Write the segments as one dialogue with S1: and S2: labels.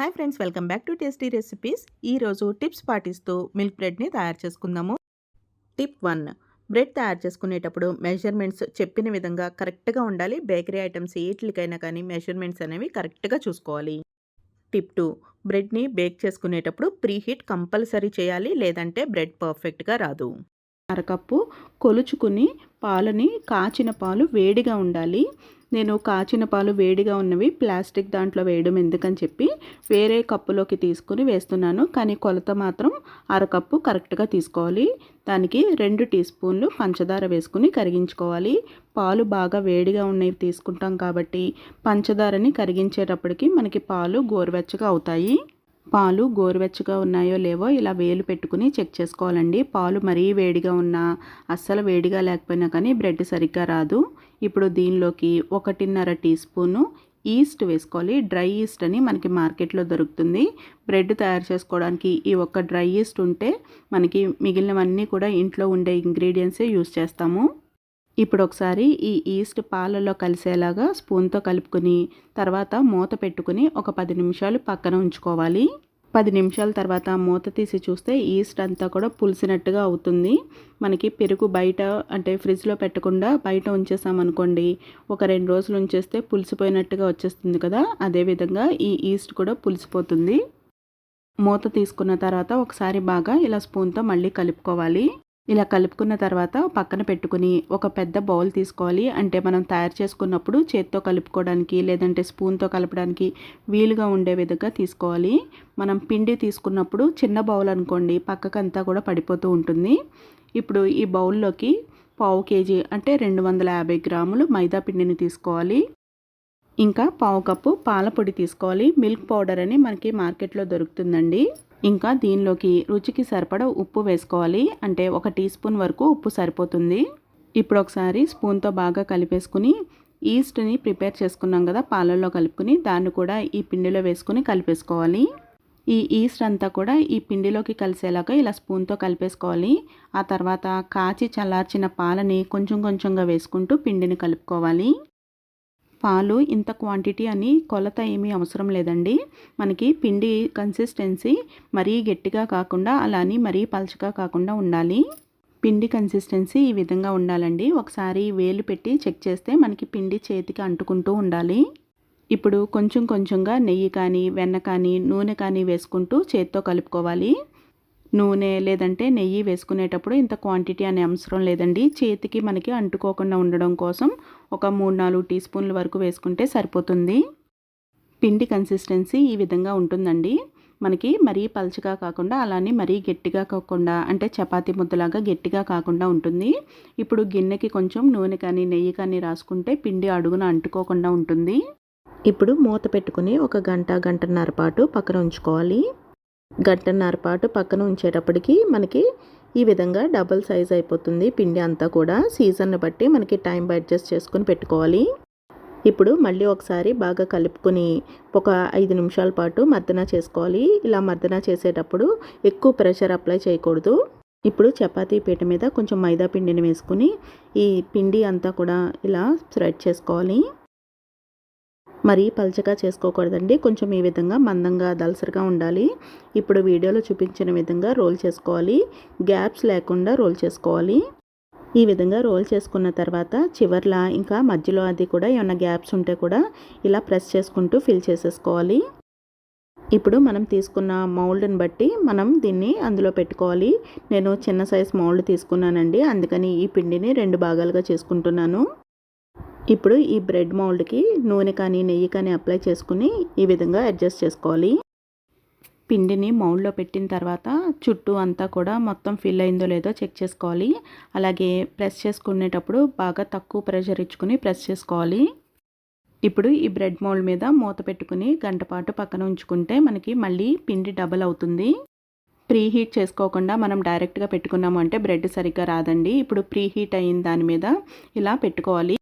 S1: Hi friends, welcome back to tasty recipes. ఈరోజు tips పాటిస్తూ milk బ్రెడ్ని తయారు చేసుకుందాము. టిప్ 1, బ్రెడ్ తయారు చేసుకునేటప్పుడు మెజర్మెంట్స్ చెప్పిన విధంగా కరెక్ట్గా ఉండాలి. బేకరీ ఐటమ్స్ ఏట్లకైనా కానీ మెజర్మెంట్స్ అనేవి కరెక్ట్గా చూసుకోవాలి. టిప్ 2, బ్రెడ్ని బేక్ చేసుకునేటప్పుడు ప్రీ హీట్ కంపల్సరీ చేయాలి, లేదంటే బ్రెడ్ పర్ఫెక్ట్గా రాదు. అరకప్పు కొలుచుకుని పాలని, కాచిన పాలు వేడిగా ఉండాలి. నేను కాచిన పాలు వేడిగా ఉన్నవి ప్లాస్టిక్ దాంట్లో వేయడం ఎందుకని చెప్పి వేరే కప్పులోకి తీసుకుని వేస్తున్నాను. కానీ కొలత మాత్రం అరకప్పు కరెక్ట్గా తీసుకోవాలి. దానికి 2 టీ స్పూన్లు పంచదార వేసుకుని కరిగించుకోవాలి. పాలు బాగా వేడిగా ఉన్నవి తీసుకుంటాం కాబట్టి పంచదారని కరిగించేటప్పటికి మనకి పాలు గోరువెచ్చగా అవుతాయి. పాలు గోరువెచ్చగా ఉన్నాయో లేవో ఇలా వేలు పెట్టుకుని చెక్ చేసుకోవాలండి. పాలు మరీ వేడిగా ఉన్నా, అస్సలు వేడిగా లేకపోయినా కానీ బ్రెడ్ సరిగ్గా రాదు. ఇప్పుడు దీనిలోకి 1.5 టీ స్పూను ఈస్ట్ వేసుకోవాలి. డ్రై ఈస్ట్ అని మనకి మార్కెట్లో దొరుకుతుంది. బ్రెడ్ తయారు చేసుకోవడానికి ఈ ఒక్క డ్రై ఈస్ట్ ఉంటే మనకి మిగిలినవన్నీ కూడా ఇంట్లో ఉండే ఇంగ్రీడియంట్సే యూస్ చేస్తాము. ఇప్పుడు ఒకసారి ఈ ఈస్ట్ పాలలో కలిసేలాగా స్పూన్తో కలుపుకొని తర్వాత మూత పెట్టుకుని ఒక 10 నిమిషాలు పక్కన ఉంచుకోవాలి. 10 నిమిషాల తర్వాత మూత తీసి చూస్తే ఈస్ట్ అంతా కూడా పులిసినట్టుగా అవుతుంది. మనకి పెరుగు బయట అంటే ఫ్రిడ్జ్లో పెట్టకుండా బయట ఉంచేసామనుకోండి, ఒక 2 రోజులు ఉంచేస్తే పులిసిపోయినట్టుగా వచ్చేస్తుంది కదా, అదేవిధంగా ఈ ఈస్ట్ కూడా పులిసిపోతుంది. మూత తీసుకున్న తర్వాత ఒకసారి బాగా ఇలా స్పూన్తో మళ్ళీ కలుపుకోవాలి. ఇలా కలుపుకున్న తర్వాత పక్కన పెట్టుకుని ఒక పెద్ద బౌల్ తీసుకోవాలి. అంటే మనం తయారు చేసుకున్నప్పుడు చేత్తో కలుపుకోవడానికి లేదంటే స్పూన్తో కలపడానికి వీలుగా ఉండే విధంగా తీసుకోవాలి. మనం పిండి తీసుకున్నప్పుడు చిన్న బౌల్ అనుకోండి, పక్కకంతా కూడా పడిపోతూ ఉంటుంది. ఇప్పుడు ఈ బౌల్లోకి 1/2 కేజీ అంటే 250 గ్రాములు మైదా పిండిని తీసుకోవాలి. ఇంకా 1/2 కప్పు పాల పొడి తీసుకోవాలి. మిల్క్ పౌడర్ అని మనకి మార్కెట్లో దొరుకుతుందండి. ఇంకా దీనిలోకి రుచికి సరిపడా ఉప్పు వేసుకోవాలి. అంటే 1 టీ స్పూన్ వరకు ఉప్పు సరిపోతుంది. ఇప్పుడు ఒకసారి స్పూన్తో బాగా కలిపేసుకుని ఈస్ట్ని ప్రిపేర్ చేసుకున్నాం కదా, పాలల్లో కలుపుకుని దాన్ని కూడా ఈ పిండిలో వేసుకుని కలిపేసుకోవాలి. ఈ ఈస్ట్ అంతా కూడా ఈ పిండిలోకి కలిసేలాగా ఇలా స్పూన్తో కలిపేసుకోవాలి. ఆ తర్వాత కాచి చల్లార్చిన పాలని కొంచెం కొంచెంగా వేసుకుంటూ పిండిని కలుపుకోవాలి. పాలు ఇంత క్వాంటిటీ అని కొలత ఏమీ అవసరం లేదండి. మనకి పిండి కన్సిస్టెన్సీ మరీ గట్టిగా కాకుండా అలాని మరీ పలచగా కాకుండా ఉండాలి. పిండి కన్సిస్టెన్సీ ఈ విధంగా ఉండాలండి. ఒకసారి వేలు పెట్టి చెక్ చేస్తే మనకి పిండి చేతికి అంటుకుంటూ ఉండాలి. ఇప్పుడు కొంచెం కొంచెంగా నెయ్యి కానీ, వెన్న కానీ, నూనె కానీ వేసుకుంటూ చేత్తో కలుపుకోవాలి. నూనె లేదంటే నెయ్యి వేసుకునేటప్పుడు ఇంత క్వాంటిటీ అనే అవసరం లేదండి. చేతికి మనకి అంటుకోకుండా ఉండడం కోసం ఒక 3-4 టీ స్పూన్ల వరకు వేసుకుంటే సరిపోతుంది. పిండి కన్సిస్టెన్సీ ఈ విధంగా ఉంటుందండి. మనకి మరీ పల్చగా కాకుండా అలానే మరీ గట్టిగా కాకుండా, అంటే చపాతీ ముద్దలాగా గట్టిగా కాకుండా ఉంటుంది. ఇప్పుడు గిన్నెకి కొంచెం నూనె కానీ నెయ్యి కానీ రాసుకుంటే పిండి అడుగున అంటుకోకుండా ఉంటుంది. ఇప్పుడు మూత పెట్టుకుని ఒక గంటన్నర పాటు పక్కన ఉంచుకోవాలి. గంటన్నర పాటు పక్కన ఉంచేటప్పటికి మనకి ఈ విధంగా డబుల్ సైజ్ అయిపోతుంది పిండి అంతా కూడా. సీజన్ని బట్టి మనకి టైం అడ్జస్ట్ చేసుకుని పెట్టుకోవాలి. ఇప్పుడు మళ్ళీ ఒకసారి బాగా కలుపుకొని ఒక 5 నిమిషాల పాటు మర్దన చేసుకోవాలి. ఇలా మర్దన చేసేటప్పుడు ఎక్కువ ప్రెషర్ అప్లై చేయకూడదు. ఇప్పుడు చపాతీ పీట మీద కొంచెం మైదా పిండిని వేసుకుని ఈ పిండి అంతా కూడా ఇలా స్ప్రెడ్ చేసుకోవాలి. మరీ పల్చగా చేసుకోకూడదండి. కొంచెం ఈ విధంగా మందంగా దలసరిగా ఉండాలి. ఇప్పుడు వీడియోలో చూపించిన విధంగా రోల్ చేసుకోవాలి. గ్యాప్స్ లేకుండా రోల్ చేసుకోవాలి. ఈ విధంగా రోల్ చేసుకున్న తర్వాత చివర్లా ఇంకా మధ్యలో అది కూడా ఏమైనా గ్యాప్స్ ఉంటే కూడా ఇలా ప్రెస్ చేసుకుంటూ ఫిల్ చేసేసుకోవాలి. ఇప్పుడు మనం తీసుకున్న మౌల్డ్ని బట్టి మనం దీన్ని అందులో పెట్టుకోవాలి. నేను చిన్న సైజ్ మౌల్డ్ తీసుకున్నానండి, అందుకని ఈ పిండిని 2 భాగాలుగా చేసుకుంటున్నాను. ఇప్పుడు ఈ బ్రెడ్ మౌల్డ్కి నూనె కానీ నెయ్యి కానీ అప్లై చేసుకుని ఈ విధంగా అడ్జస్ట్ చేసుకోవాలి. పిండిని మౌల్డ్లో పెట్టిన తర్వాత చుట్టూ అంతా కూడా మొత్తం ఫిల్ అయిందో లేదో చెక్ చేసుకోవాలి. అలాగే ప్రెస్ చేసుకునేటప్పుడు బాగా తక్కువ ప్రెషర్ ఇచ్చుకుని ప్రెస్ చేసుకోవాలి. ఇప్పుడు ఈ బ్రెడ్ మౌల్డ్ మీద మూత పెట్టుకుని గంట పాటు పక్కన ఉంచుకుంటే మనకి మళ్ళీ పిండి డబల్ అవుతుంది. ప్రీ హీట్ చేసుకోకుండా మనం డైరెక్ట్గా పెట్టుకున్నాము అంటే బ్రెడ్ సరిగ్గా రాదండి. ఇప్పుడు ప్రీ హీట్ అయిన దాని మీద ఇలా పెట్టుకోవాలి.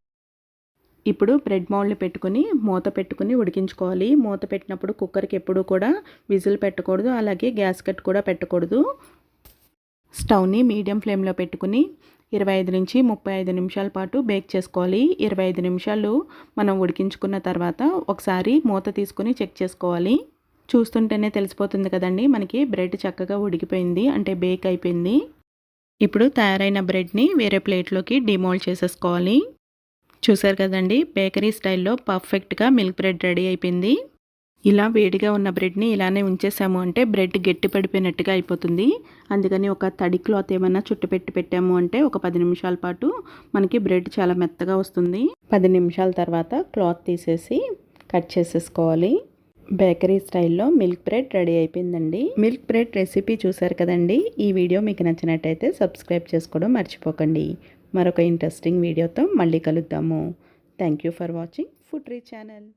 S1: ఇప్పుడు బ్రెడ్ మౌల్డ్ని పెట్టుకుని మూత పెట్టుకుని ఉడికించుకోవాలి. మూత పెట్టినప్పుడు కుక్కర్కి ఎప్పుడూ కూడా విజిల్ పెట్టకూడదు, అలాగే గ్యాస్ కట్ కూడా పెట్టకూడదు. స్టవ్ని మీడియం ఫ్లేమ్లో పెట్టుకుని 25 నుంచి 35 నిమిషాల పాటు బేక్ చేసుకోవాలి. 25 నిమిషాలు మనం ఉడికించుకున్న తర్వాత ఒకసారి మూత తీసుకుని చెక్ చేసుకోవాలి. చూస్తుంటేనే తెలిసిపోతుంది కదండి మనకి బ్రెడ్ చక్కగా ఉడికిపోయింది, అంటే బేక్ అయిపోయింది. ఇప్పుడు తయారైన బ్రెడ్ని వేరే ప్లేట్లోకి డిమోల్డ్ చేసేసుకోవాలి. చూసారు కదండి, బేకరీ స్టైల్లో పర్ఫెక్ట్గా మిల్క్ బ్రెడ్ రెడీ అయిపోయింది. ఇలా వేడిగా ఉన్న బ్రెడ్ని ఇలానే ఉంచేసాము అంటే బ్రెడ్ గట్టి పడిపోయినట్టుగా అయిపోతుంది. అందుకని ఒక తడి క్లాత్ ఏమన్నా చుట్టుపెట్టి పెట్టాము అంటే ఒక 10 నిమిషాల పాటు మనకి బ్రెడ్ చాలా మెత్తగా వస్తుంది. 10 నిమిషాల తర్వాత క్లాత్ తీసేసి కట్ చేసేసుకోవాలి. బేకరీ స్టైల్లో మిల్క్ బ్రెడ్ రెడీ అయిపోయిందండి. మిల్క్ బ్రెడ్ రెసిపీ చూసారు కదండి. ఈ వీడియో మీకు నచ్చినట్టయితే సబ్స్క్రైబ్ చేసుకోవడం మర్చిపోకండి. మరొక ఇంట్రెస్టింగ్ వీడియోతో మళ్ళీ కలుద్దాము. Thank you for watching food re channel.